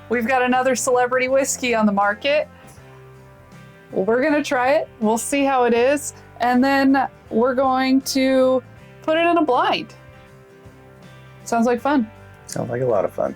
we've got another celebrity whiskey on the market. We're going to try it. We'll see how it is. And then we're going to put it in a blind. Sounds like fun. Sounds like a lot of fun.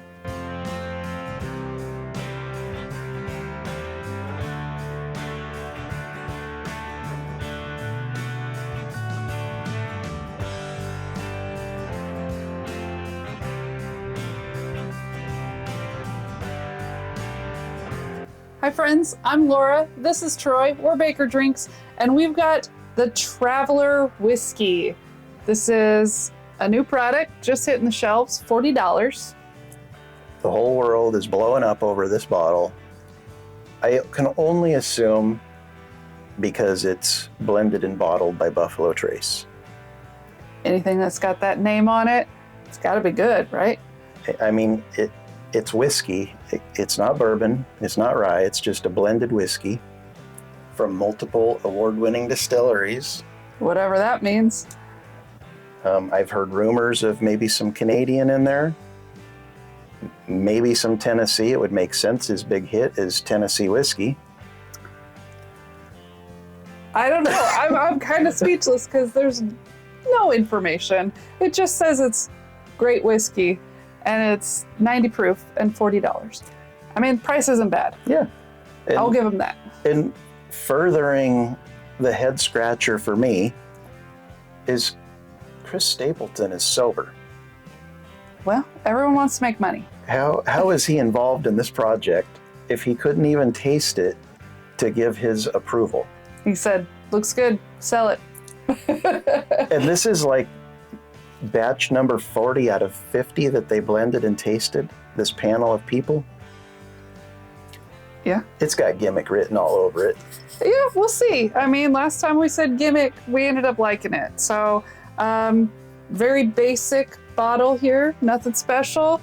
Hi friends, I'm Laura, this is Troy, we're Baker Drinks, and we've got the Traveler Whiskey. This is a new product, just hitting the shelves, $40. The whole world is blowing up over this bottle. I can only assume because it's blended and bottled by Buffalo Trace. Anything that's got that name on it, it's gotta be good, right? I mean, it's whiskey. It's not bourbon, it's not rye, it's just a blended whiskey from multiple award-winning distilleries. Whatever that means. I've heard rumors of maybe some Canadian in there, maybe some Tennessee. It would make sense. His big hit is Tennessee whiskey. I don't know, I'm kind of speechless because there's no information. It just says it's great whiskey. And it's 90 proof and $40. I mean, price isn't bad. Yeah. I'll give them that. And furthering the head scratcher for me is Chris Stapleton is sober. Well, everyone wants to make money. How is he involved in this project if he couldn't even taste it to give his approval? He said, looks good, sell it. And this is like batch number 40 out of 50 that they blended and tasted, this panel of people. Yeah. It's got gimmick written all over it. Yeah, we'll see. I mean, last time we said gimmick, we ended up liking it. So, very basic bottle here, nothing special.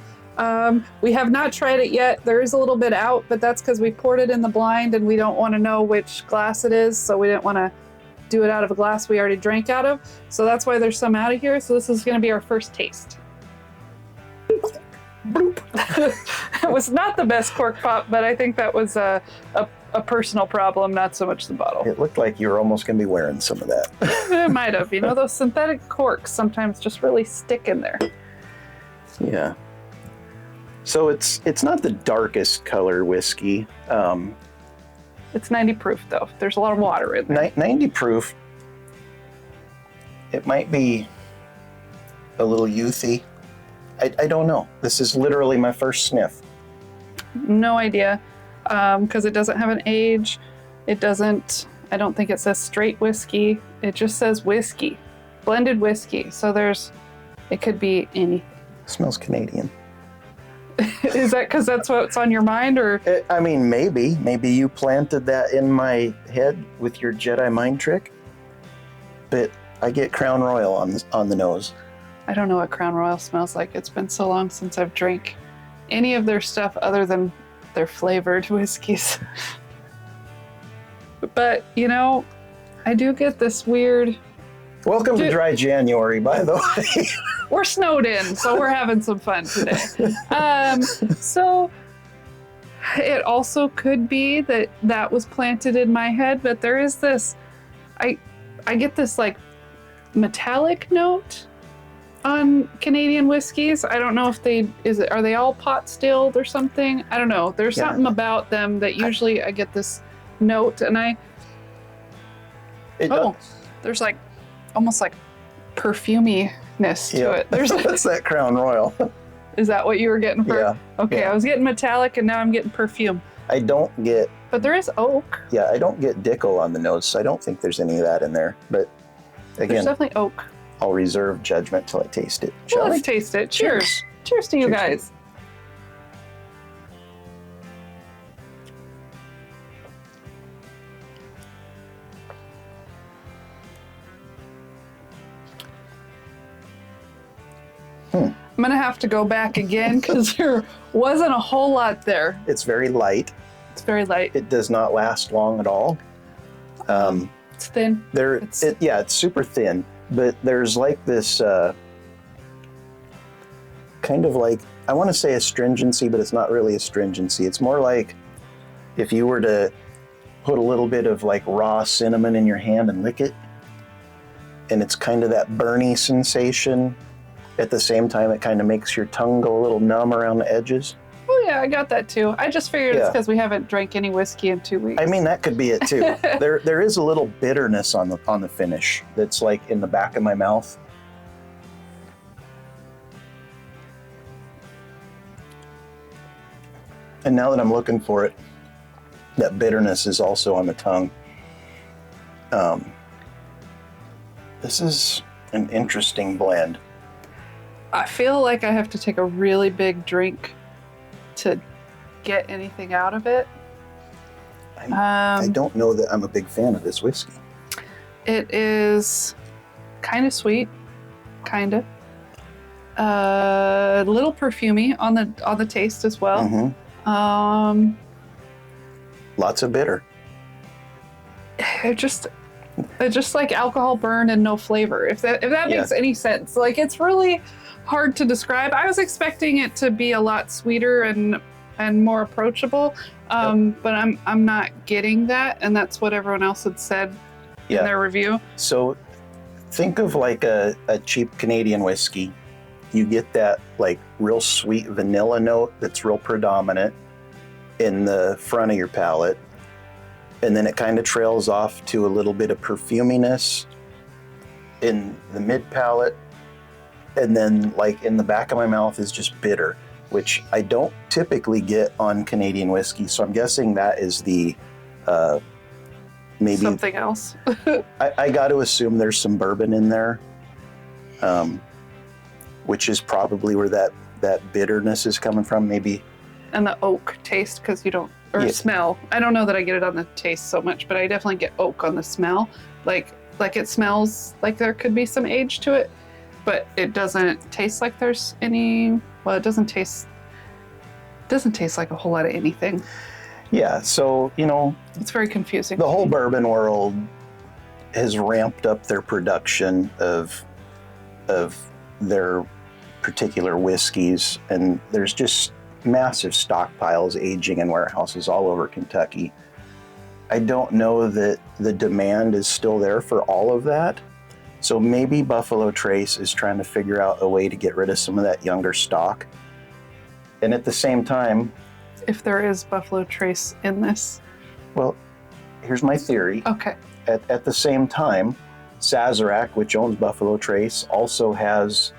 We have not tried it yet. There is a little bit out, but that's because we poured it in the blind and we don't want to know which glass it is, so we didn't want to do it out of a glass we already drank out of. So that's why there's some out of here. So this is going to be our first taste. It was not the best cork pop, but I think that was a personal problem, not so much the bottle. It looked like you were almost going to be wearing some of that. It might have. You know, those synthetic corks sometimes just really stick in there. Yeah. So it's not the darkest color whiskey. It's 90 proof though. There's a lot of water in there. 90 proof. It might be a little youthy. I don't know. This is literally my first sniff. No idea, because it doesn't have an age. It doesn't, I don't think it says straight whiskey. It just says whiskey, blended whiskey. So it could be anything. It smells Canadian. Is that because that's what's on your mind, or? I mean, maybe you planted that in my head with your Jedi mind trick, but I get Crown Royal on the nose. I don't know what Crown Royal smells like. It's been so long since I've drank any of their stuff other than their flavored whiskeys. But, you know, I do get this weird... Welcome to Dry January, by the way. We're snowed in, so we're having some fun today. So it also could be that was planted in my head, but there is this, I get this like metallic note on Canadian whiskeys. I don't know if are they all pot stilled or something? I don't know. There's something about them that usually I get this note, and there's like almost like perfuminess to it. That's that Crown Royal. Is that what you were getting for? Yeah. Okay, yeah. I was getting metallic and now I'm getting perfume. I don't get... But there is oak. Yeah, I don't get Dickel on the nose, so I don't think there's any of that in there. But again... There's definitely oak. I'll reserve judgment till I taste it. Well, let's taste it. Cheers. Cheers to you guys. I'm going to have to go back again because there wasn't a whole lot there. It's very light. It's very light. It does not last long at all. It's thin. It's super thin, but there's like this kind of like I want to say astringency, but it's not really astringency. It's more like if you were to put a little bit of like raw cinnamon in your hand and lick it, and it's kind of that burny sensation. At the same time, it kind of makes your tongue go a little numb around the edges. Oh yeah, I got that too. I just figured it's because we haven't drank any whiskey in 2 weeks. I mean, that could be it too. There is a little bitterness on the finish that's like in the back of my mouth. And now that I'm looking for it, that bitterness is also on the tongue. This is an interesting blend. I feel like I have to take a really big drink to get anything out of it. I don't know that I'm a big fan of this whiskey. It is kind of sweet, kind of. A little perfumey on the taste as well. Mm-hmm. Lots of bitter. It's just like alcohol burn and no flavor. If that makes any sense. Like, it's really hard to describe. I was expecting it to be a lot sweeter and more approachable, but I'm not getting that, and that's what everyone else had said in their review. So think of like a cheap Canadian whiskey. You get that like real sweet vanilla note that's real predominant in the front of your palate, and then it kind of trails off to a little bit of perfuminess in the mid palate, and then like in the back of my mouth is just bitter, which I don't typically get on Canadian whiskey. So I'm guessing that is the maybe something else. I got to assume there's some bourbon in there, which is probably where that bitterness is coming from, maybe. And the oak taste, because you don't, or smell. I don't know that I get it on the taste so much, but I definitely get oak on the smell. Like it smells like there could be some age to it, but it doesn't taste like there's any. Well, it doesn't taste like a whole lot of anything. Yeah, so it's very confusing. The whole bourbon world has ramped up their production of their particular whiskeys, and there's just massive stockpiles aging in warehouses all over Kentucky. I don't know that the demand is still there for all of that. So maybe Buffalo Trace is trying to figure out a way to get rid of some of that younger stock. And at the same time, if there is Buffalo Trace in this. Well, here's my theory. Okay. At the same time, Sazerac, which owns Buffalo Trace, also has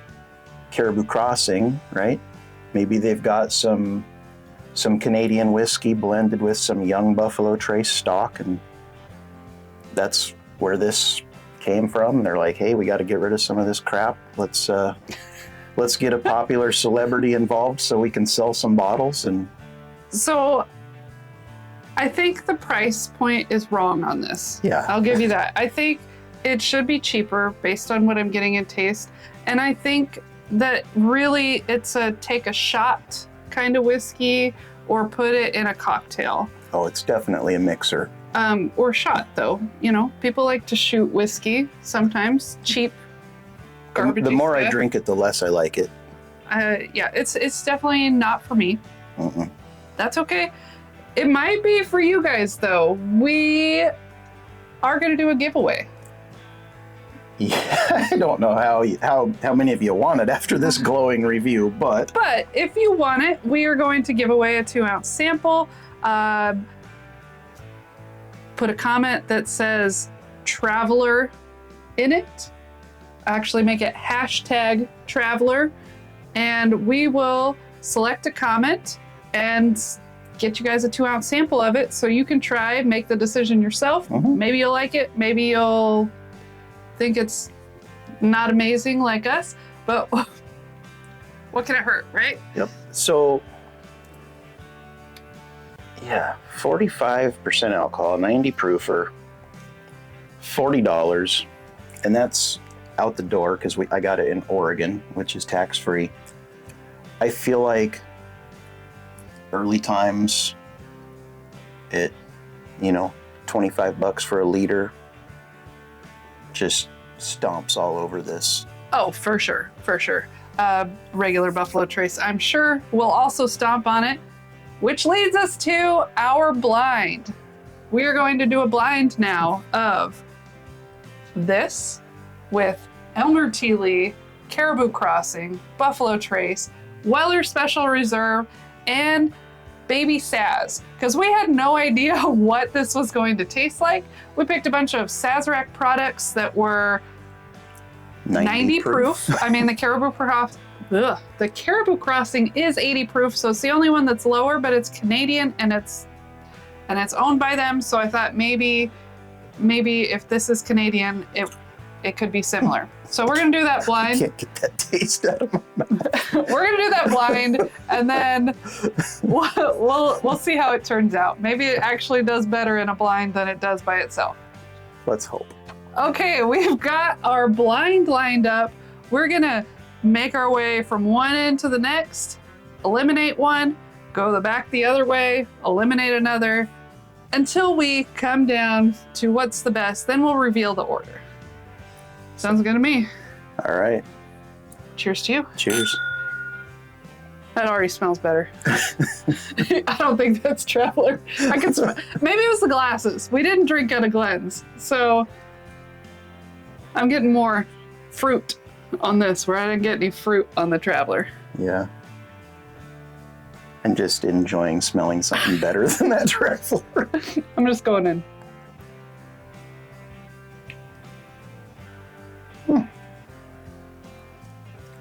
Caribou Crossing, right? Maybe they've got some Canadian whiskey blended with some young Buffalo Trace stock, and that's where this came from. They're like, hey, we got to get rid of some of this crap. Let's get a popular celebrity involved so we can sell some bottles. And so I think the price point is wrong on this. Yeah. I'll give you that. I think it should be cheaper based on what I'm getting in taste. And I think that really it's a take a shot kind of whiskey, or put it in a cocktail. Oh, it's definitely a mixer. Or shot, though. People like to shoot whiskey sometimes. Cheap, garbage. The more I drink it, the less I like it. Yeah, it's definitely not for me. Mm-mm. That's okay. It might be for you guys, though. We are going to do a giveaway. Yeah, I don't know how many of you want it after this glowing review, but if you want it, we are going to give away a 2-ounce sample. Put a comment that says traveler in it. Actually make it #traveler, and we will select a comment and get you guys a 2-ounce sample of it so you can try, make the decision yourself. Mm-hmm. Maybe you'll like it, maybe you'll think it's not amazing like us, but what can it hurt, right? Yep. So, yeah, 45% alcohol, 90 proofer, $40, and that's out the door because I got it in Oregon, which is tax-free. I feel like early times, it, $25 for a liter, just stomps all over this. Oh, for sure, for sure. regular Buffalo Trace, I'm sure we'll also stomp on it, which leads us to our blind. We are going to do a blind now of this with Elmer T. Lee, Caribou Crossing, Buffalo Trace, Weller Special Reserve, and Baby Saz. Because we had no idea what this was going to taste like. We picked a bunch of Sazerac products that were 90 proof. I mean, the Caribou Crossing is 80 proof, so it's the only one that's lower, but it's Canadian and it's owned by them. So I thought maybe if this is Canadian, it could be similar. So we're gonna do that blind. I can't get that taste out of my mouth. We're gonna do that blind, and then we'll see how it turns out. Maybe it actually does better in a blind than it does by itself. Let's hope. Okay, we've got our blind lined up. We're gonna make our way from one end to the next, eliminate one, go back the other way, eliminate another, until we come down to what's the best. Then we'll reveal the order. Sounds good to me. All right. Cheers to you. Cheers. That already smells better. I don't think that's Traveler. I can smell. Maybe it was the glasses. We didn't drink out of Glenn's, so I'm getting more fruit on this, where I didn't get any fruit on the Traveler. Yeah. I'm just enjoying smelling something better than that Traveler. I'm just going in.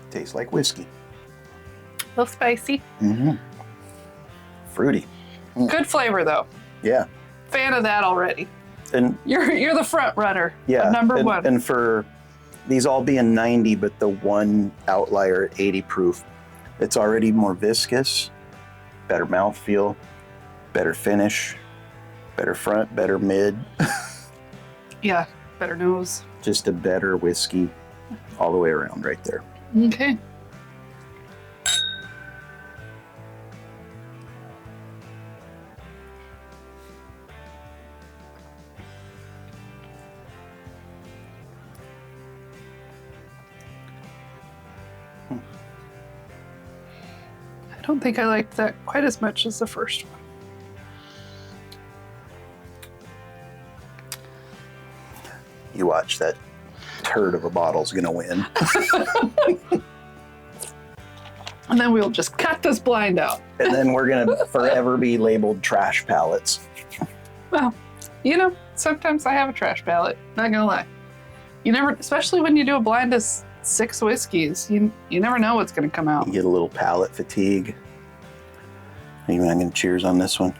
Tastes like whiskey. A little spicy. Mm-hmm. Fruity. Good flavor though. Yeah. Fan of that already. And You're the front runner. yeah, Number one. And for these all being 90, but the one outlier at 80 proof, it's already more viscous, better mouthfeel, better finish, better front, better mid. Yeah, better nose. Just a better whiskey all the way around right there. Okay. I don't think I liked that quite as much as the first one. You watch, that turd of a bottle's gonna win. And then we'll just cut this blind out. And then we're gonna forever be labeled trash pallets. Well, you know, sometimes I have a trash palate, not gonna lie. You never, especially when you do a blind of 6 whiskeys, you never know what's gonna come out. You get a little palate fatigue. Anyway, I'm gonna cheers on this one.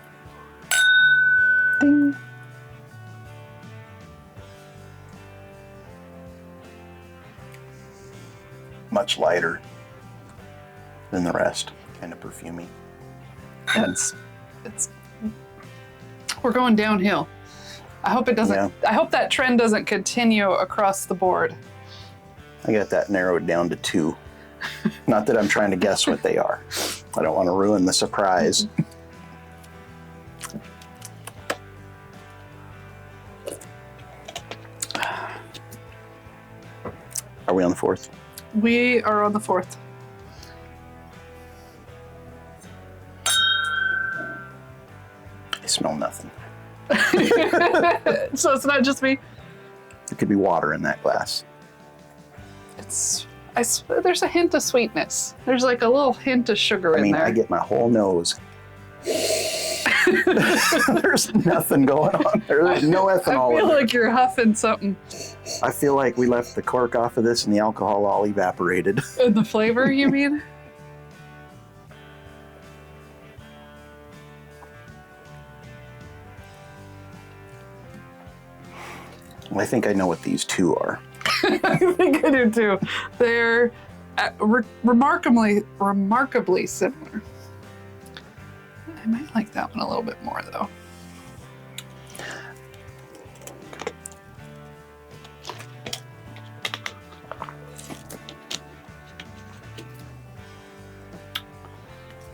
Ding. Much lighter than the rest, kind of perfumey. It's we're going downhill. I hope it doesn't. Yeah. I hope that trend doesn't continue across the board. I got that narrowed down to 2. Not that I'm trying to guess what they are. I don't want to ruin the surprise. Are we on the 4th? We are on the 4th. I smell nothing. So it's not just me. There could be water in that glass. There's a hint of sweetness. There's like a little hint of sugar in there. I get my whole nose. There's nothing going on there. There's no ethanol. I feel in it. like you're huffing something. I feel like we left the cork off of this and the alcohol all evaporated. And the flavor, you mean? Well, I think I know what these 2 are. I think I do too. They're remarkably similar. I might like that one a little bit more though.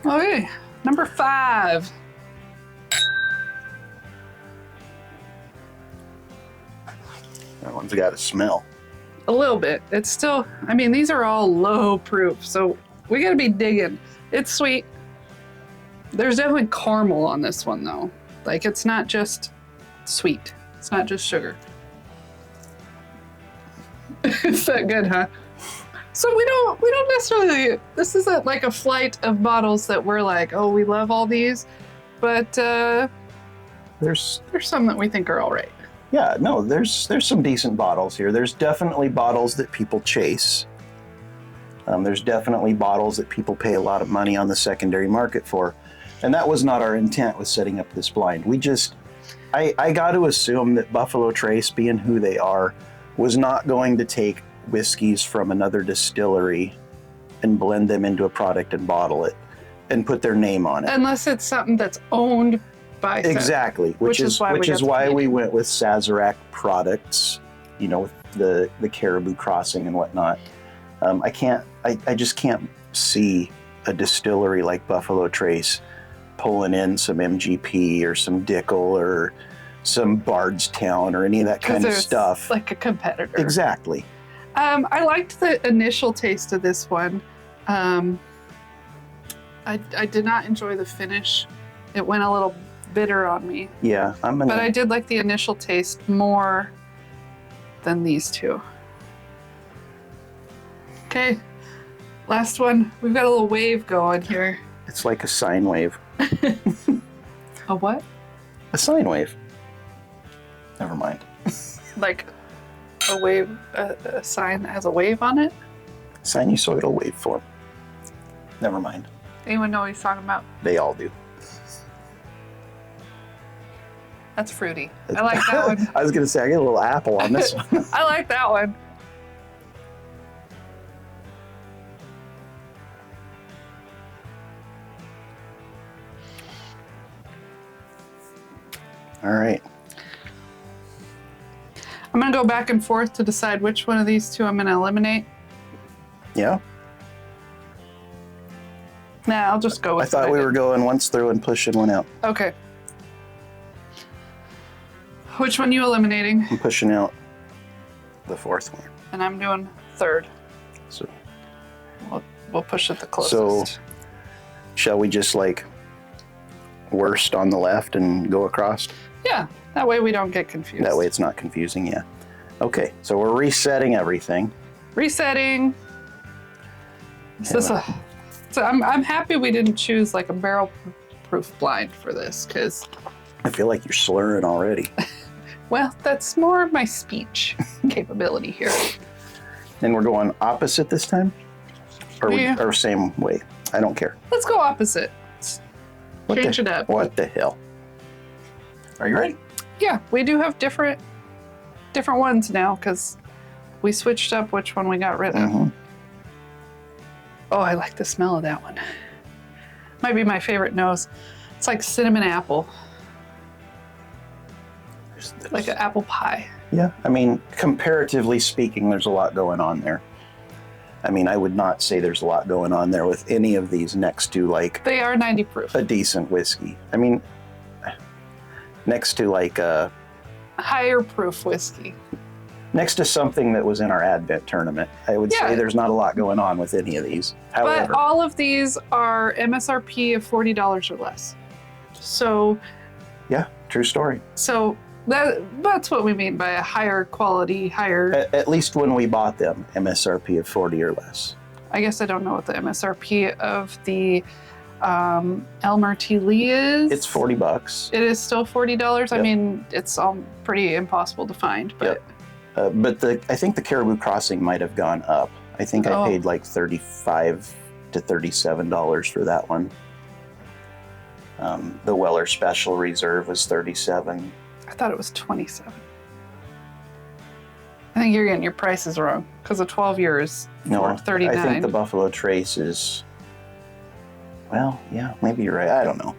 Okay, number 5. That one's got a smell. a little bit. It's still, I mean, these are all low proof, so we gotta be digging. It's sweet. There's definitely caramel on this one though. Like it's not just sweet. It's not just sugar. It's that good, huh? So we don't necessarily, this isn't like a flight of bottles that we're like, oh, we love all these, but there's some that we think are all right. Yeah, no, there's some decent bottles here. There's definitely bottles that people chase. There's definitely bottles that people pay a lot of money on the secondary market for. And that was not our intent with setting up this blind. I got to assume that Buffalo Trace, being who they are, was not going to take whiskeys from another distillery and blend them into a product and bottle it and put their name on it. Unless it's something that's owned by exactly, which is why we went with Sazerac products, you know, with the Caribou Crossing and whatnot. I just can't see a distillery like Buffalo Trace pulling in some MGP or some Dickel or some Bardstown or any of that kind of stuff. Like a competitor. Exactly. I liked the initial taste of this one. I did not enjoy the finish. It went a little bitter on me. Yeah, but I did like the initial taste more than these two. Okay, last one. We've got a little wave going here. It's like a sine wave. A what? A sine wave. Never mind. Like a wave, a sign that has a wave on it? Sinusoidal waveform. Never mind. Anyone know what he's talking about? They all do. That's fruity. I like that one. I was going to say, I get a little apple on this one. I like that one. All right. I'm going to go back and forth to decide which one of these two I'm going to eliminate. Yeah? Nah, I'll just go with I thought we were going once through and pushing one out. Okay. Which one you eliminating? I'm pushing out the fourth one. And I'm doing third. So we'll push it the closest. So shall we just like worst on the left and go across? Yeah, that way we don't get confused. That way it's not confusing, yeah. Okay, so we're resetting everything. Resetting. So I'm happy we didn't choose like a barrel proof blind for this because I feel like you're slurring already. Well, that's more my speech capability here. And we're going opposite this time? Or same way? I don't care. Let's go opposite. Change it up. What the hell? Are you ready? Yeah, we do have different ones now because we switched up which one we got rid of. Mm-hmm. Oh, I like the smell of that one. Might be my favorite nose. It's like cinnamon apple. Like an apple pie. Yeah, I mean, comparatively speaking, there's a lot going on there. I mean, I would not say there's a lot going on there with any of these next to like... They are 90 proof. A decent whiskey. I mean, next to like a... Higher proof whiskey. Next to something that was in our Advent tournament, I would say there's not a lot going on with any of these. However, but all of these are MSRP of $40 or less. So... Yeah, true story. So... That's what we mean by a higher quality, higher... At least when we bought them, MSRP of 40 or less. I guess I don't know what the MSRP of the Elmer T. Lee is. It's $40. It is still $40. Yep. I mean, it's all pretty impossible to find, but... Yep. But I think the Caribou Crossing might have gone up. I think I paid like $35 to $37 for that one. The Weller Special Reserve was $37. I thought it was 27. I think you're getting your prices wrong because the 12 years for 39. I think the Buffalo Trace is, well, yeah, maybe you're right. I don't know.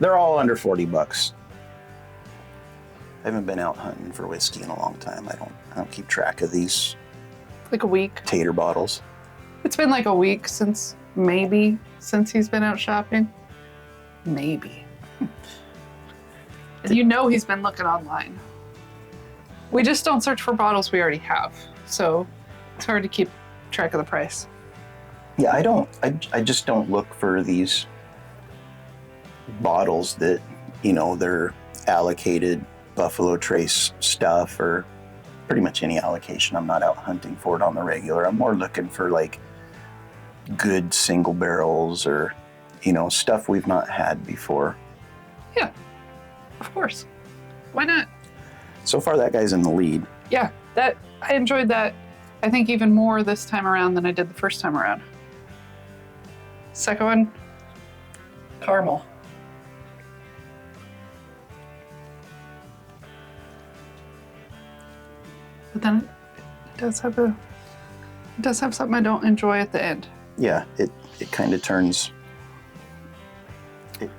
They're all under $40. I haven't been out hunting for whiskey in a long time. I don't keep track of these. Like a week. Tater bottles. It's been like a week since he's been out shopping. Maybe. And you know he's been looking online. We just don't search for bottles we already have. so it's hard to keep track of the price. Yeah, I just don't look for these bottles that, they're allocated Buffalo Trace stuff or pretty much any allocation. I'm not out hunting for it on the regular. I'm more looking for like good single barrels or, stuff we've not had before. Yeah, of course. Why not? So far, that guy's in the lead. Yeah, I enjoyed that, I think, even more this time around than I did the first time around. Second one, caramel. But then it does have something I don't enjoy at the end. Yeah, it kind of turns.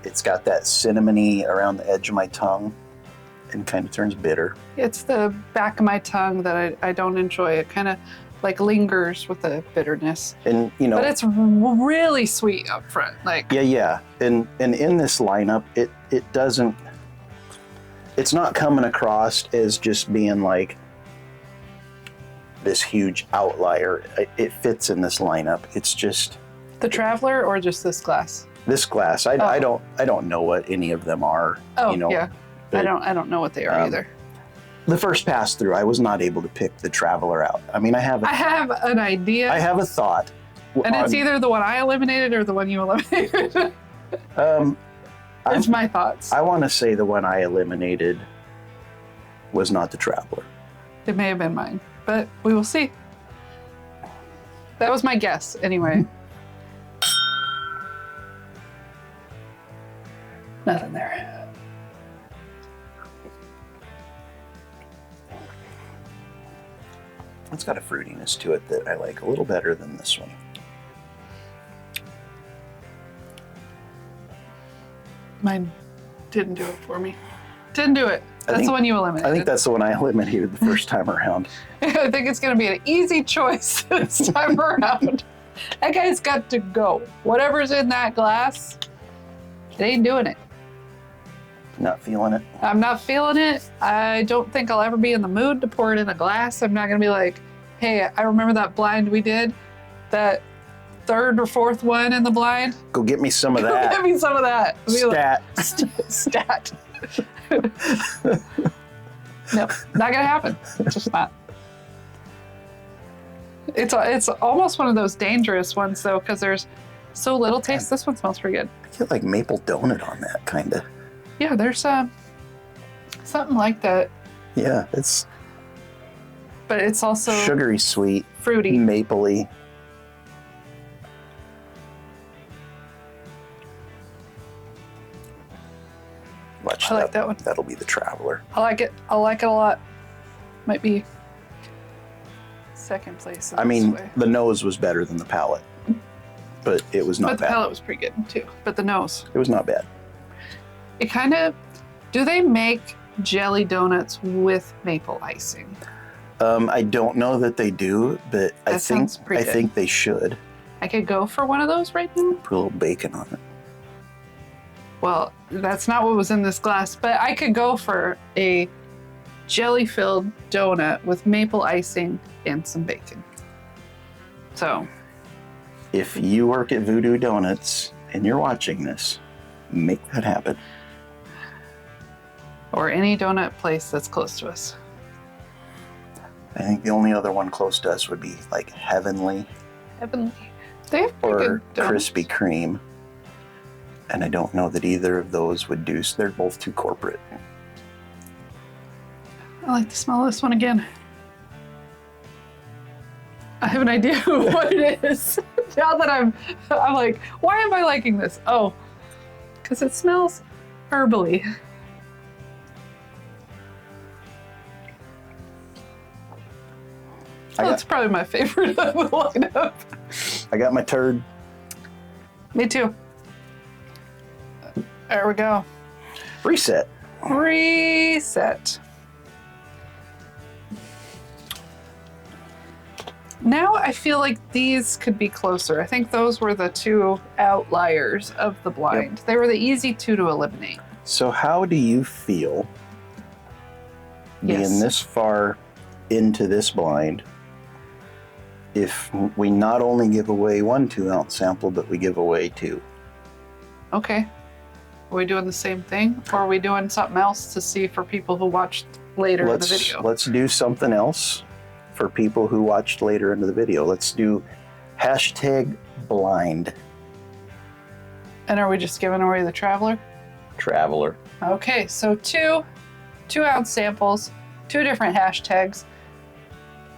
It's got that cinnamony around the edge of my tongue, and kind of turns bitter. It's the back of my tongue that I don't enjoy. It kind of like lingers with the bitterness. And but it's really sweet up front. Like yeah. And in this lineup, it doesn't. It's not coming across as just being like this huge outlier. It fits in this lineup. It's just the Traveler or just this glass. This glass. I don't know what any of them are. Oh, yeah. But I don't know what they are either. The first pass through, I was not able to pick the Traveler out. I mean, I have an idea. I have a thought. And it's either the one I eliminated or the one you eliminated. It's my thoughts. I want to say the one I eliminated was not the Traveler. It may have been mine, but we will see. That was my guess, anyway. Nothing there. It's got a fruitiness to it that I like a little better than this one. Mine didn't do it for me. Didn't do it. That's the one you eliminated. I think that's the one I eliminated the first time around. I think it's going to be an easy choice this time around. That guy's got to go. Whatever's in that glass, it ain't doing it. Not feeling it? I'm not feeling it. I don't think I'll ever be in the mood to pour it in a glass. I'm not going to be like, hey, I remember that blind we did, that third or fourth one in the blind. Go get me some of that. Go get me some of that. Stat. Stat. No, not going to happen. Just not. It's almost one of those dangerous ones, though, because there's so little taste. This one smells pretty good. I get like maple donut on that, kind of. Yeah, there's something like that. Yeah, it's... But it's also... sugary sweet. Fruity. Mapley. Watch I like that one. That'll be the Traveler. I like it. I like it a lot. Might be second place. I mean, the nose was better than the palate. But it was not bad. But the palate was pretty good, too. But the nose. It was not bad. It kind of... Do they make jelly donuts with maple icing? I don't know that they do, but I think they should. I could go for one of those right now. Put a little bacon on it. Well, that's not what was in this glass, but I could go for a jelly-filled donut with maple icing and some bacon. So... If you work at Voodoo Donuts and you're watching this, make that happen. Or any donut place that's close to us. I think the only other one close to us would be like Heavenly. Heavenly. They have pretty or good donuts. Krispy Kreme. And I don't know that either of those would do, so they're both too corporate. I like the smell of this one again. I have an idea of what it is. Now that I'm like, why am I liking this? Oh, because it smells herbally. That's probably my favorite of the lineup. I got my turd. Me too. There we go. Reset. Reset. Now I feel like these could be closer. I think those were the two outliers of the blind. Yep. They were the easy two to eliminate. So how do you feel being this far into this blind if we not only give away 1 2-ounce sample, but we give away 2. Okay. Are we doing the same thing, or are we doing something else to see for people who watched later in the video? Let's do something else for people who watched later into the video. Let's do #blind. And are we just giving away the Traveler? Traveler. Okay, so 2-ounce samples, 2 different hashtags.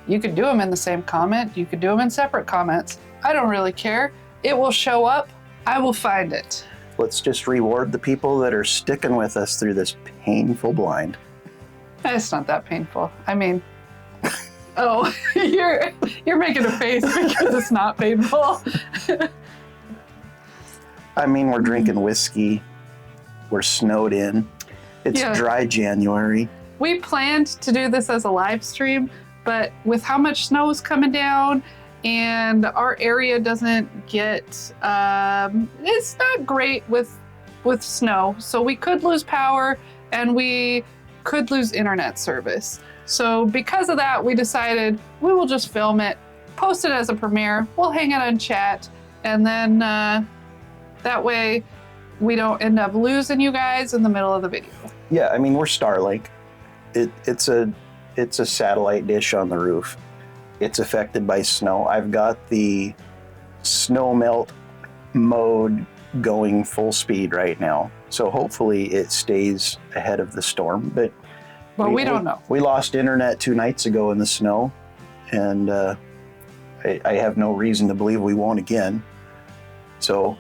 You could do them in the same comment. You could do them in separate comments. I don't really care. It will show up. I will find it. Let's just reward the people that are sticking with us through this painful blind. It's not that painful. I mean, oh, you're making a face because it's not painful. I mean, we're drinking whiskey. We're snowed in. It's dry January. We planned to do this as a live stream, but with how much snow is coming down and our area doesn't get, it's not great with snow. So we could lose power and we could lose internet service. So because of that, we decided we will just film it, post it as a premiere. We'll hang it on chat, and then that way we don't end up losing you guys in the middle of the video. Yeah, I mean, we're Starlink. It's a satellite dish on the roof. It's affected by snow. I've got the snow melt mode going full speed right now. So hopefully it stays ahead of the storm. But we don't know. We lost internet 2 nights ago in the snow, and I have no reason to believe we won't again. So,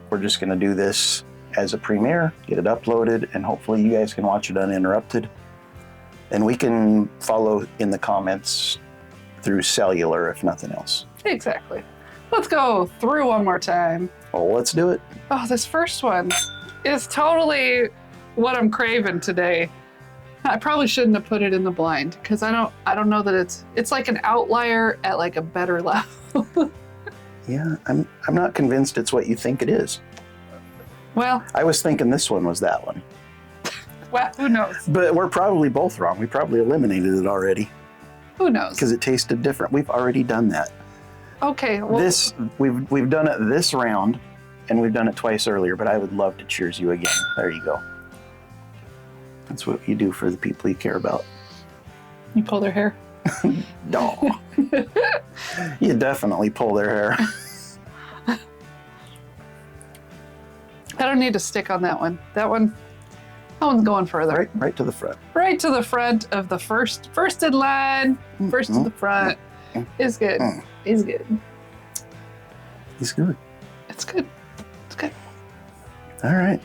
we're just going to do this as a premiere, get it uploaded, and hopefully you guys can watch it uninterrupted. And we can follow in the comments through cellular, if nothing else. Exactly. Let's go through one more time. Oh, let's do it. Oh, this first one is totally what I'm craving today. I probably shouldn't have put it in the blind because I don't know that it's like an outlier at like a better level. Yeah, I'm not convinced it's what you think it is. Well, I was thinking this one was that one. Well, who knows? But we're probably both wrong. We probably eliminated it already. Who knows? Because it tasted different. We've already done that. Okay. Well, we've done it this round, and we've done it twice earlier. But I would love to cheers you again. There you go. That's what you do for the people you care about. You pull their hair. No. You definitely pull their hair. I don't need to stick on that one. That one's going further. Right to the front. Right to the front of the first in line. First to the front. Is good. He's good. He's good. It's good. It's good. All right.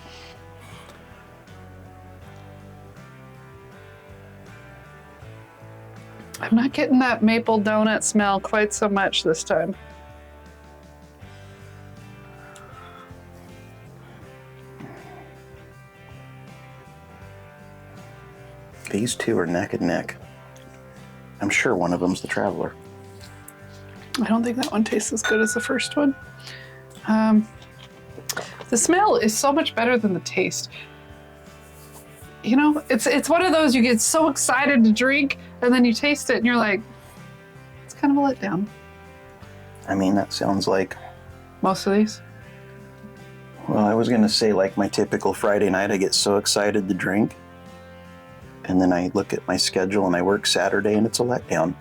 I'm not getting that maple donut smell quite so much this time. These two are neck and neck. I'm sure one of them's the Traveler. I don't think that one tastes as good as the first one. The smell is so much better than the taste. It's one of those you get so excited to drink, and then you taste it, and you're like, it's kind of a letdown. I mean, that sounds like... Most of these? Well, I was going to say like my typical Friday night, I get so excited to drink, and then I look at my schedule and I work Saturday, and it's a letdown.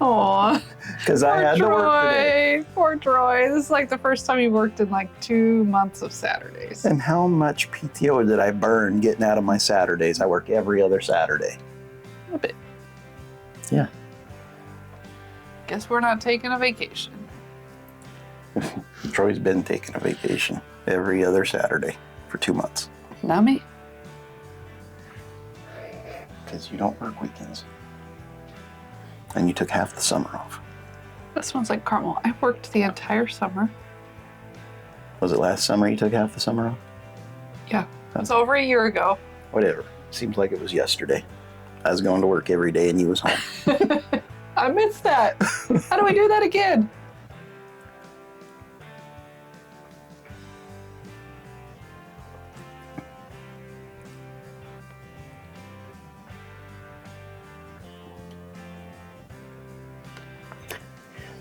Aww. Because I had to work today. Poor Troy. This is like the first time he worked in like 2 months of Saturdays. And how much PTO did I burn getting out of my Saturdays? I work every other Saturday. A bit. Yeah. Guess we're not taking a vacation. Troy's been taking a vacation every other Saturday for 2 months. Not me. Because you don't work weekends. And you took half the summer off. That smells like caramel. I worked the entire summer. Was it last summer you took half the summer off? Yeah. It was over a year ago. Whatever. Seems like it was yesterday. I was going to work every day and you was home. I missed that. How do we do that again?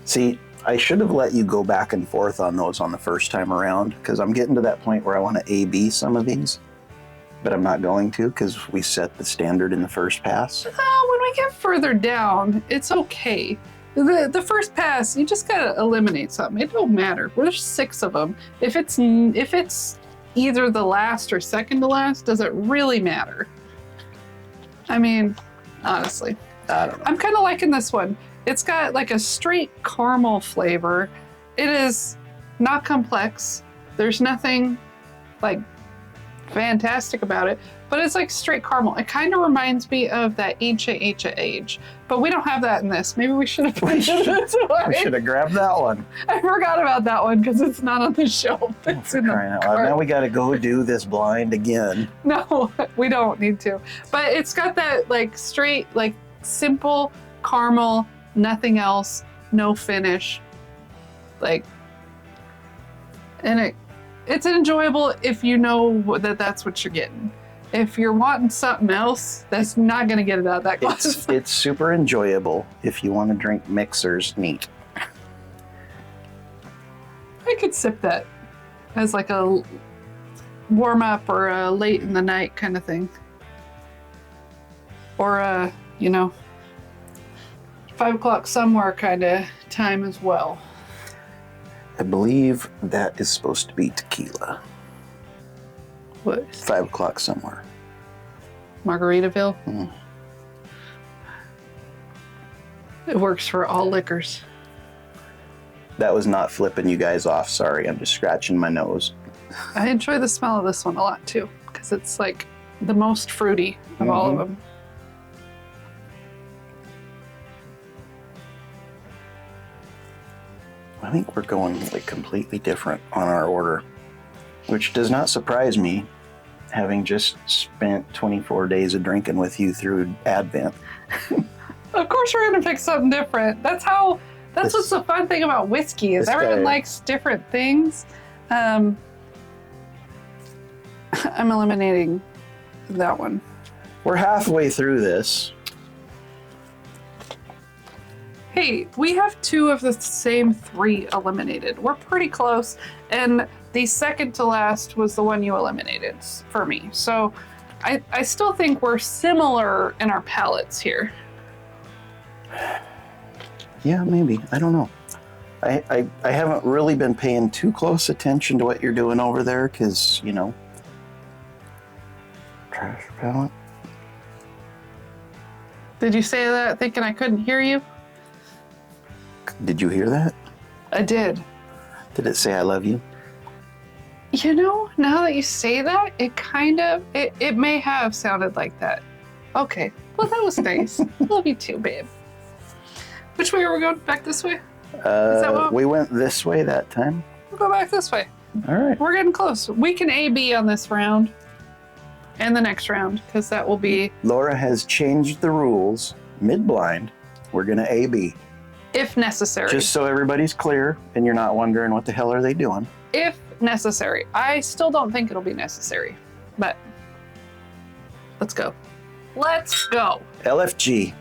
See, I should have let you go back and forth on those on the first time around, because I'm getting to that point where I want to A-B some of these, but I'm not going to because we set the standard in the first pass. When we get further down, it's okay. The first pass, you just gotta eliminate something. It don't matter. There's 6 of them. If it's either the last or second to last, does it really matter? I mean, honestly, I don't know. I'm kind of liking this one. It's got like a straight caramel flavor. It is not complex. There's nothing like fantastic about it, but it's like straight caramel. It kind of reminds me of that age, but we don't have that in this. Maybe we should have put it this way. We should have grabbed that one. I forgot about that one because it's not on the shelf. It's in the cart. Now we got to go do this blind again. No, we don't need to. But it's got that like straight, like simple caramel, nothing else, no finish. Like, and it's enjoyable if you know that that's what you're getting. If you're wanting something else, that's not going to get it out of that glass. It's super enjoyable if you want to drink mixers neat. I could sip that as like a warm up or a late in the night kind of thing. Or a, 5 o'clock somewhere kind of time as well. I believe that is supposed to be tequila. What? 5 o'clock somewhere. Margaritaville? Mm. It works for all liquors. That was not flipping you guys off. Sorry, I'm just scratching my nose. I enjoy the smell of this one a lot too, because it's like the most fruity of all of them. I think we're going like completely different on our order, which does not surprise me, having just spent 24 days of drinking with you through Advent. Of course we're gonna pick something different. That's what's the fun thing about whiskey is everyone likes different things. I'm eliminating that one. We're halfway through this. Hey, we have 2 of the same 3 eliminated. We're pretty close, and the second to last was the one you eliminated for me. So I still think we're similar in our palates here. Yeah, maybe. I don't know. I haven't really been paying too close attention to what you're doing over there because, trash palette. Did you say that thinking I couldn't hear you? Did you hear that? I did. Did it say I love you? Now that you say that, it may have sounded like that. Okay. Well, that was nice. Love you too, babe. Which way are we going? Back this way? We went this way that time. We'll go back this way. All right. We're getting close. We can A-B on this round and the next round because that will be... Laura has changed the rules mid-blind. We're going to A-B. If necessary. Just so everybody's clear and you're not wondering what the hell are they doing. If necessary. I still don't think it'll be necessary, but let's go. Let's go. LFG.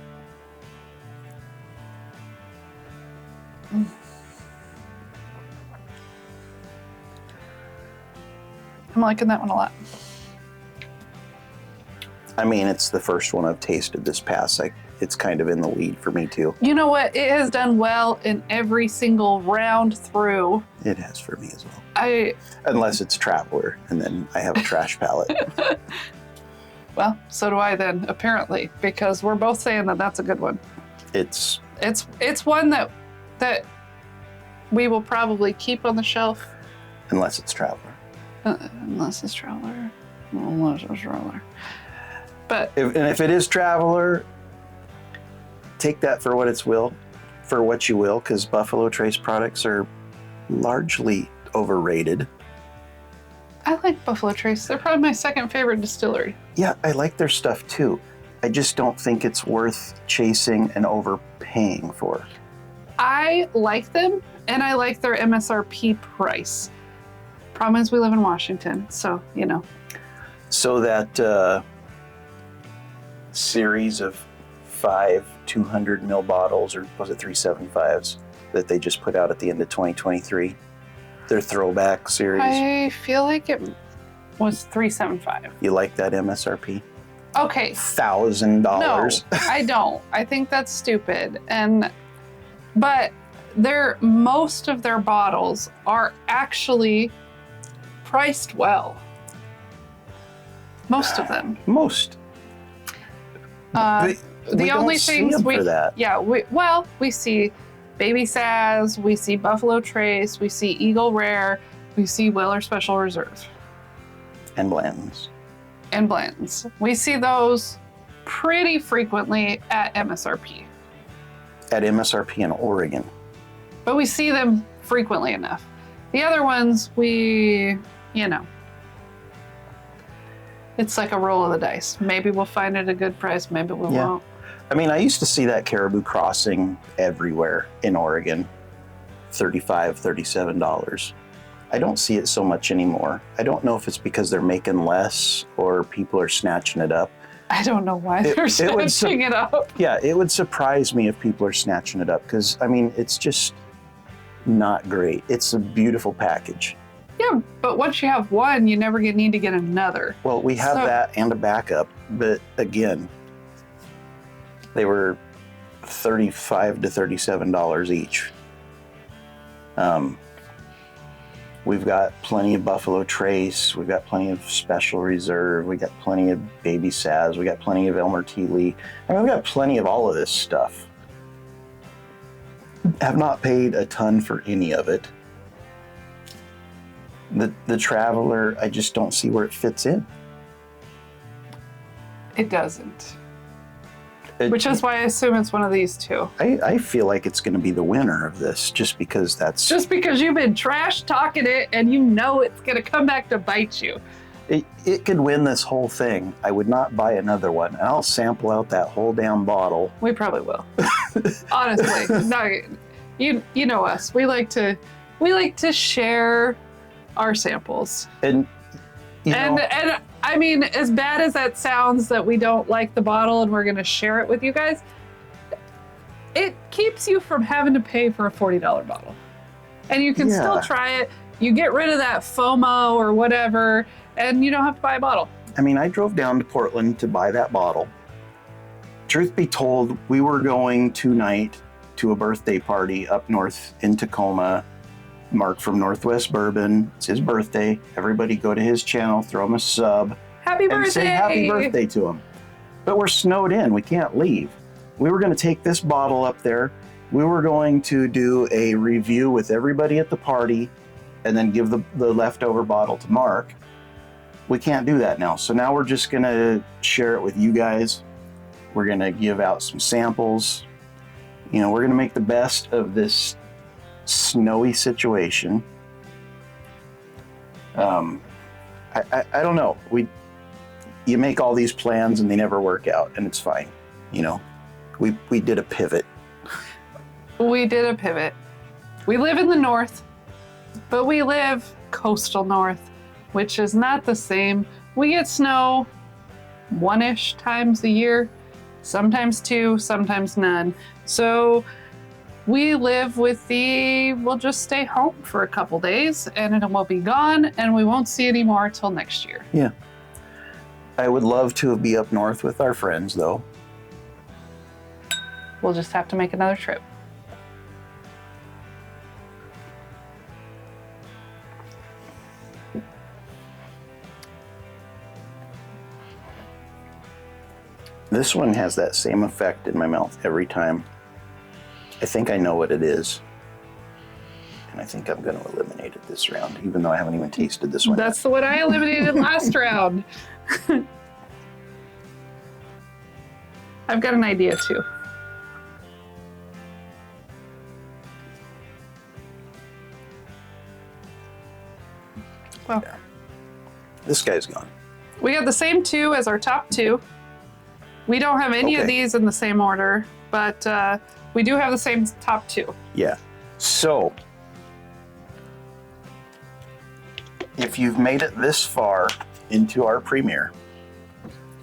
I'm liking that one a lot. I mean, it's the first one I've tasted this pass. It's kind of in the lead for me too. You know what? It has done well in every single round through. It has for me as well. Unless it's Traveler, and then I have a trash palate. Well, so do I then, apparently, because we're both saying that that's a good one. It's one that we will probably keep on the shelf. Unless it's Traveler. Unless it's Traveler. But if it is Traveler, take that for what you will, because Buffalo Trace products are largely overrated. I like Buffalo Trace. They're probably my second favorite distillery. Yeah, I like their stuff too. I just don't think it's worth chasing and overpaying for. I like them, and I like their MSRP price. Problem is we live in Washington, so, So that series of 5 200 ml bottles, or was it 375s, that they just put out at the end of 2023. Their throwback series. I feel like it was $375. You like that MSRP? Okay. $1,000. No, I don't. I think that's stupid. But most of their bottles are actually priced well. Most of them. Most. The only things for that. Yeah, we see Baby Saz, we see Buffalo Trace, we see Eagle Rare, we see Weller Special Reserve. And Blanton's. And Blanton's. We see those pretty frequently at MSRP. At MSRP in Oregon. But we see them frequently enough. The other ones, it's like a roll of the dice. Maybe we'll find it at a good price, maybe we won't. I mean, I used to see that Caribou Crossing everywhere in Oregon. $35, $37. I don't see it so much anymore. I don't know if it's because they're making less or people are snatching it up. I don't know why they're snatching it up. Yeah, it would surprise me if people are snatching it up because, I mean, it's just not great. It's a beautiful package. Yeah, but once you have one, you never need to get another. Well, we have that and a backup, but again, they were $35 to $37 each. We've got plenty of Buffalo Trace. We've got plenty of Special Reserve. We got plenty of Baby Saz. We got plenty of Elmer T. Lee. I mean, we've got plenty of all of this stuff. Have not paid a ton for any of it. The Traveler, I just don't see where it fits in. It doesn't. Which is why I assume it's one of these two. I feel like it's going to be the winner of this, just because that's... Just because you've been trash talking it and you know it's going to come back to bite you. It could win this whole thing. I would not buy another one. And I'll sample out that whole damn bottle. We probably will. Honestly. No, you know us. We like to share our samples. And I mean, as bad as that sounds that we don't like the bottle and we're going to share it with you guys, it keeps you from having to pay for a $40 bottle. And you can still try it. You get rid of that FOMO or whatever, and you don't have to buy a bottle. I mean, I drove down to Portland to buy that bottle. Truth be told, we were going tonight to a birthday party up north in Tacoma. Mark from Northwest Bourbon. It's his birthday. Everybody go to his channel, throw him a sub. Happy birthday! And say happy birthday to him. But we're snowed in. We can't leave. We were going to take this bottle up there. We were going to do a review with everybody at the party and then give the leftover bottle to Mark. We can't do that now. So now we're just going to share it with you guys. We're going to give out some samples. We're going to make the best of this snowy situation. I don't know. You make all these plans and they never work out, and it's fine. We did a pivot. We did a pivot. We live in the north, but we live coastal north, which is not the same. We get snow one-ish times a year, sometimes two, sometimes none. So we live with we'll just stay home for a couple days and it will be gone and we won't see it anymore till next year. Yeah. I would love to be up north with our friends, though. We'll just have to make another trip. This one has that same effect in my mouth every time. I think I know what it is. And I think I'm going to eliminate it this round, even though I haven't even tasted this one. That's the one I eliminated last round. I've got an idea too. Well, this guy's gone. We got the same two as our top two. We don't have any of these in the same order, but we do have the same top two. Yeah. So, if you've made it this far into our premiere,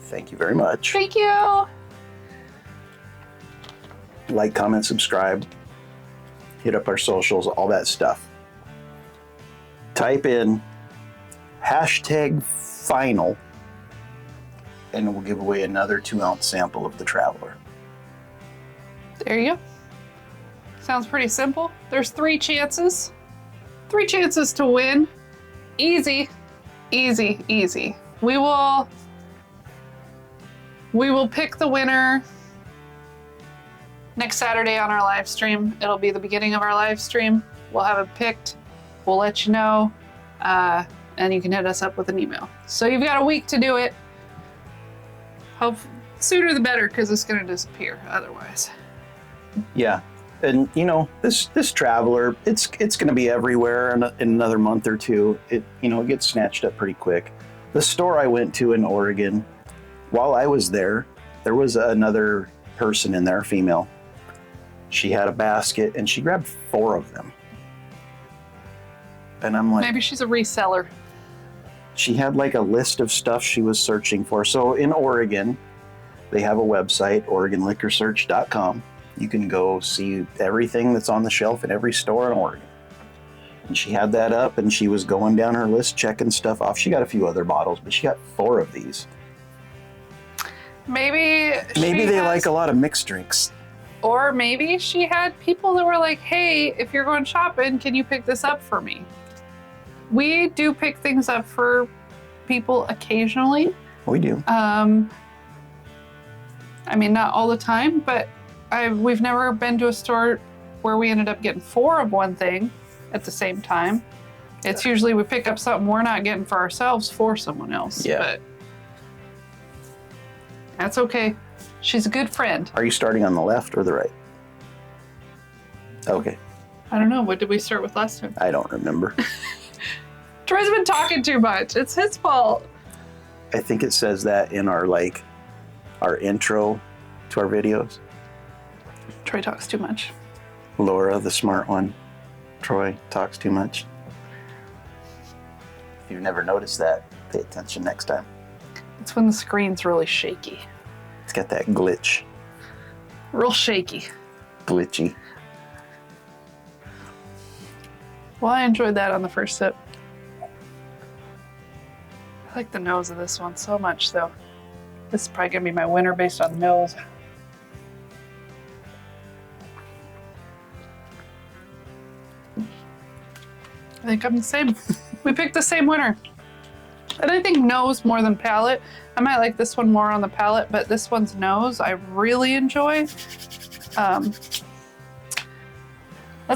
thank you very much. Thank you. Like, comment, subscribe. hit up our socials, all that stuff. Type in #final, and we'll give away another 2-ounce sample of the Traveler. There you go. Sounds pretty simple. There's 3 chances. 3 chances to win. Easy, easy, easy. We will pick the winner next Saturday on our live stream. It'll be the beginning of our live stream. We'll have it picked. We'll let you know. And you can hit us up with an email. So you've got a week to do it. Hope sooner the better, because it's going to disappear otherwise. Yeah. And you know, this Traveler, it's going to be everywhere in another month or two. It gets snatched up pretty quick. The store I went to in Oregon, while I was there was another person in there, female. She had a basket and she grabbed 4 of them. And I'm like, maybe she's a reseller. She had like a list of stuff she was searching for. So in Oregon, they have a website, OregonLiquorSearch.com. You can go see everything that's on the shelf in every store in Oregon. And she had that up and she was going down her list, checking stuff off. She got a few other bottles, but she got 4 of these. Maybe they like a lot of mixed drinks. Or maybe she had people that were like, hey, if you're going shopping, can you pick this up for me? We do pick things up for people occasionally. We do. I mean, not all the time, but we've never been to a store where we ended up getting 4 of one thing at the same time. It's usually we pick up something we're not getting for ourselves for someone else. Yeah. But that's okay. She's a good friend. Are you starting on the left or the right? Okay. I don't know. What did we start with last time? I don't remember. Troy's been talking too much. It's his fault. I think it says that in our intro to our videos. Troy talks too much. Laura, the smart one. Troy talks too much. If you've never noticed that, pay attention next time. It's when the screen's really shaky. It's got that glitch. Real shaky. Glitchy. Well, I enjoyed that on the first sip. I like the nose of this one so much, though. This is probably going to be my winner based on the nose. I think I'm the same. We picked the same winner. And I think nose more than palate. I might like this one more on the palate, but this one's nose I really enjoy. Let's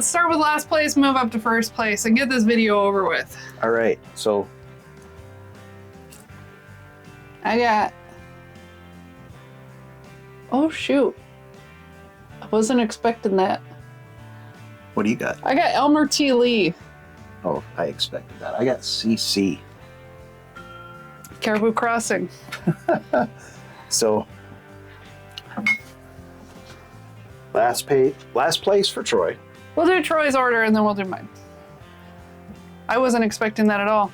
start with last place, move up to first place, and get this video over with. All right, so I got... Oh, shoot. I wasn't expecting that. what do you got? I got Elmer T. Lee. Oh, I expected that. I got CC. Caribou Crossing. So, last place for Troy. We'll do Troy's order and then we'll do mine. I wasn't expecting that at all.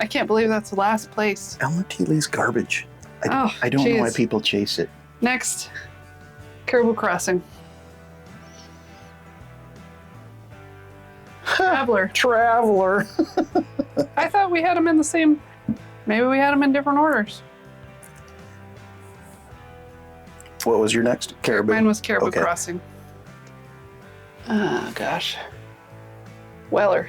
I can't believe that's last place. Elmer T. Lee's garbage. Oh, I don't know why geez. people chase it. Next, Caribou Crossing. Traveler. Traveler. I thought we had them in the same... Maybe we had them in different orders. What was your next? Caribou? Mine was Caribou Okay. Crossing. Oh, gosh. Weller.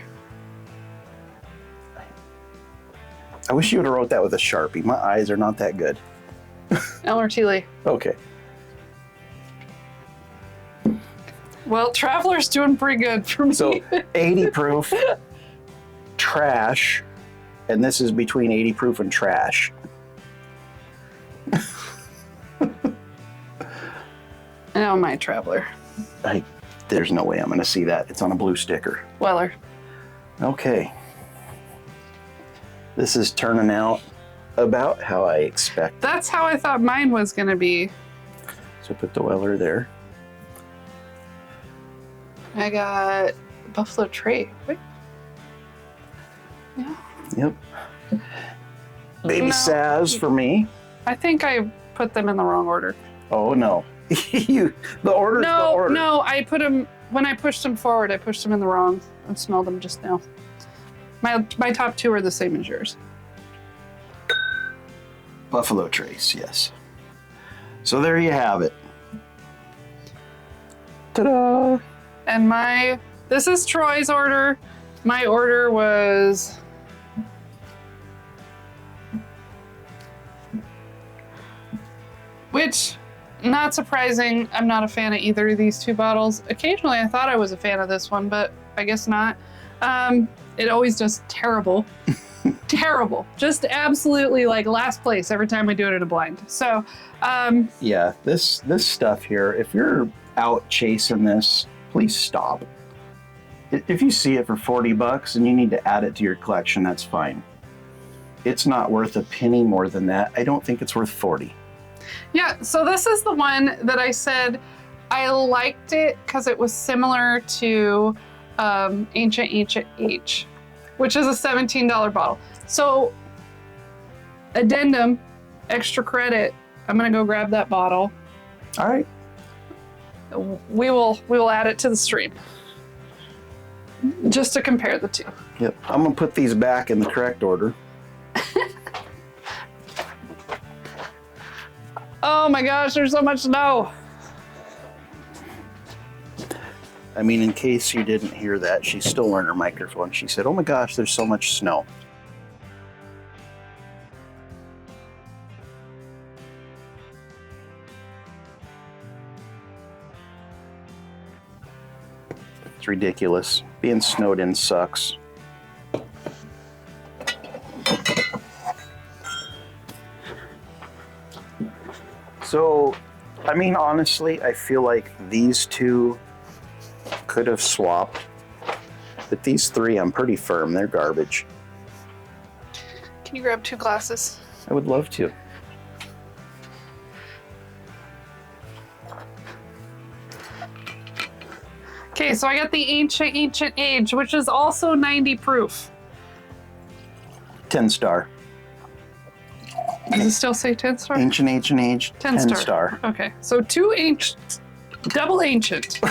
I wish you would have wrote that with a Sharpie. My eyes are not that good. Elmer T. Lee. Okay. Well, Traveler's doing pretty good for me. So 80 proof, trash, and this is between 80 proof and trash. Oh, my Traveler. There's no way I'm going to see that. It's on a blue sticker. Weller. Okay. This is turning out about how I expect. That's how I thought mine was going to be. So put the Weller there. I got Buffalo Trace. Wait. Yeah. Yep. Baby No. Saz for me. I think I put them in the wrong order. Oh no. The order's the order. No, I put them when I pushed them forward, I pushed them in the wrong. I smelled them just now. My top two are the same as yours. Buffalo Trace, yes. So there you have it. Ta-da! And this is Troy's order. My order was which, not surprising, I'm not a fan of either of these two bottles. Occasionally I thought I was a fan of this one, but I guess not. It always does terrible. Terrible. Just absolutely like last place every time I do it in a blind. So, yeah, this stuff here, if you're out chasing this, please stop. If you see it for $40 and you need to add it to your collection, that's fine. It's not worth a penny more than that. I don't think it's worth 40. Yeah, so this is the one that I said I liked it because it was similar to Ancient Age, which is a $17 bottle. So, addendum, extra credit. I'm gonna go grab that bottle. All right. We will add it to the stream just to compare the two. Yep. I'm gonna put these back in the correct order. Oh my gosh, there's so much snow. I mean, in case you didn't hear that, she's still wearing her microphone. She said, "Oh my gosh, there's so much snow." It's ridiculous. Being snowed in sucks. So, I mean, honestly, I feel like these two could have swapped, but these three, I'm pretty firm. They're garbage. Can you grab 2 glasses? I would love to. Okay, so I got the Ancient Age, which is also 90 proof. 10 star. Does it still say 10 star? Ancient Age. 10 star. Okay, so 2 ancient, double ancient.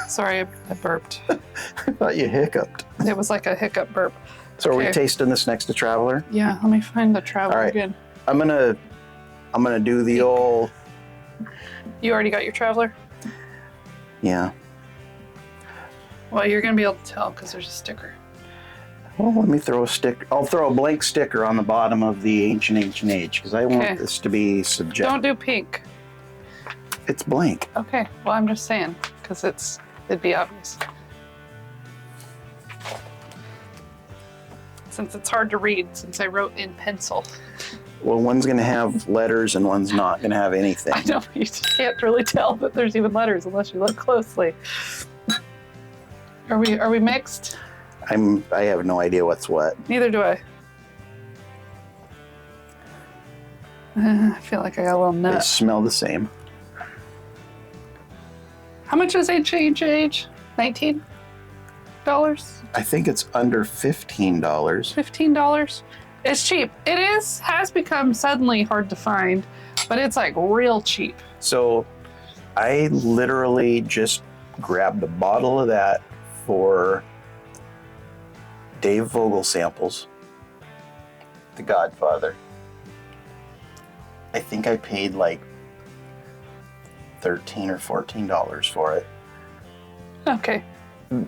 Sorry, I burped. I thought you hiccuped. It was like a hiccup burp. So are we Okay. tasting this next to Traveler? Yeah, let me find the Traveler All right. again. I'm gonna do the old. You already got your Traveler? Yeah. Well, you're gonna be able to tell because there's a sticker. Well, let me throw a sticker. I'll throw a blank sticker on the bottom of the Ancient Age because I Okay. want this to be subjective. Don't do pink. It's blank. Okay, well, I'm just saying because it'd be obvious. Since it's hard to read, since I wrote in pencil. Well, one's gonna have letters and one's not gonna have anything. I know, you can't really tell that there's even letters unless you look closely. Are we mixed? I have no idea what's what. Neither do I. I feel like I got a little They nut. smell the same. How much is Ancient Age? $19? I think it's under $15. $15? It's cheap. It has become suddenly hard to find, but it's like real cheap. So I literally just grabbed a bottle of that for Dave Vogel samples, The Godfather. I think I paid like $13 or $14 for it. Okay.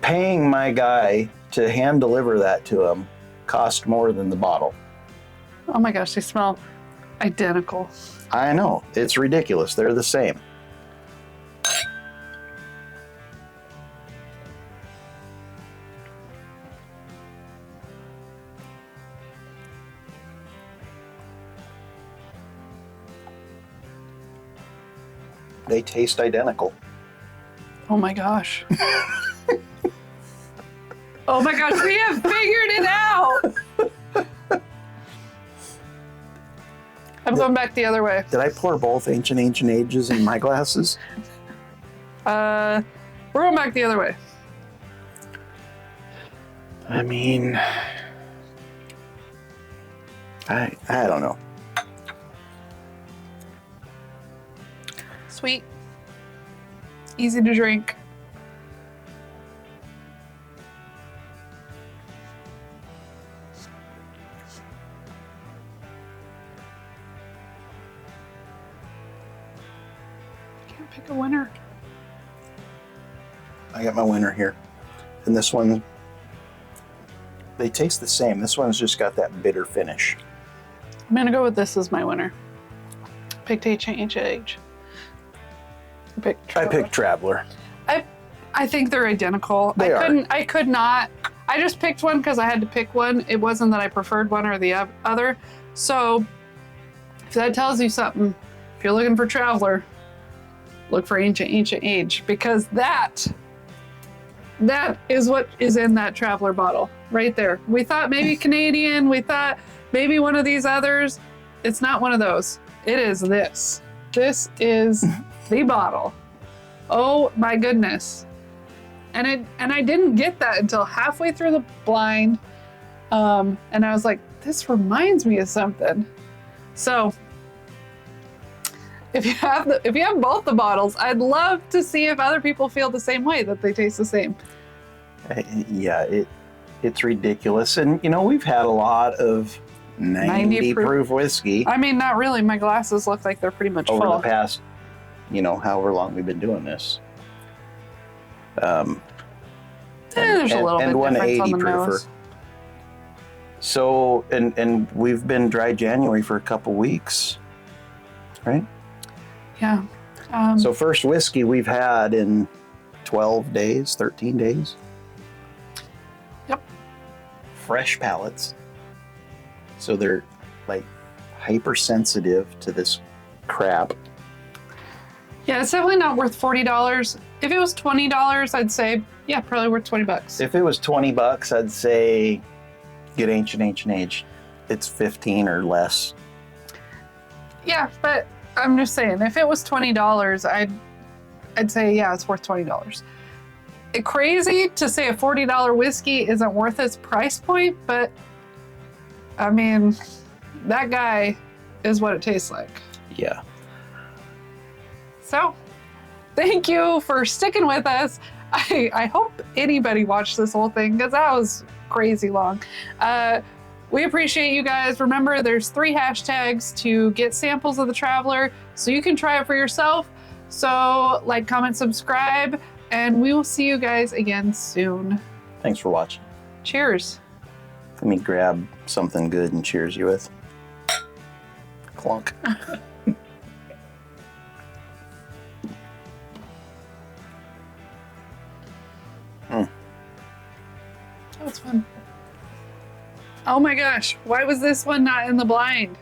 Paying my guy to hand deliver that to him cost more than the bottle. Oh my gosh, they smell identical. I know, it's ridiculous. They're the same. They taste identical. Oh my gosh. Oh my gosh, we have figured it out. I'm going back the other way. Did I pour both Ancient Ages in my glasses? We're going back the other way. I mean, I don't know. Sweet. Easy to drink. can't pick a winner. I got my winner here. And this one, they taste the same. This one's just got that bitter finish. I'm gonna go with this as my winner. Picked H&H. I picked Traveler. I think they're identical. I could not. I just picked one because I had to pick one. It wasn't that I preferred one or the other. So if that tells you something, if you're looking for Traveler, look for Ancient Age, because that is what is in that Traveler bottle right there. We thought maybe Canadian. We thought maybe one of these others. It's not one of those. It is this. This is the bottle. Oh my goodness. And I didn't get that until halfway through the blind. And I was like, this reminds me of something. So if you have both the bottles, I'd love to see if other people feel the same way, that they taste the same. Yeah, it's ridiculous. And we've had a lot of 90 proof whiskey. I mean, not really. My glasses look like they're pretty much over full. the past, however long we've been doing this. There's a little bit difference on the nose. So, and we've been dry January for a couple weeks, right? Yeah. So first whiskey we've had in 12 days, 13 days. Yep. Fresh palates. So they're like hypersensitive to this crap. Yeah, it's definitely not worth $40. If it was $20, I'd say, yeah, probably worth $20. If it was $20, I'd say get Ancient Age. It's 15 or less. Yeah, but I'm just saying, if it was $20, I'd say, yeah, it's worth $20. It's crazy to say a $40 whiskey isn't worth its price point, but I mean, that guy is what it tastes like. Yeah. So, thank you for sticking with us. I hope anybody watched this whole thing, because that was crazy long. We appreciate you guys. Remember, there's 3 hashtags to get samples of the Traveler, so you can try it for yourself. So, like, comment, subscribe, and we will see you guys again soon. Thanks for watching. Cheers. Let me grab something good and cheers you with. Clunk. That was fun. Oh my gosh, why was this one not in the blind?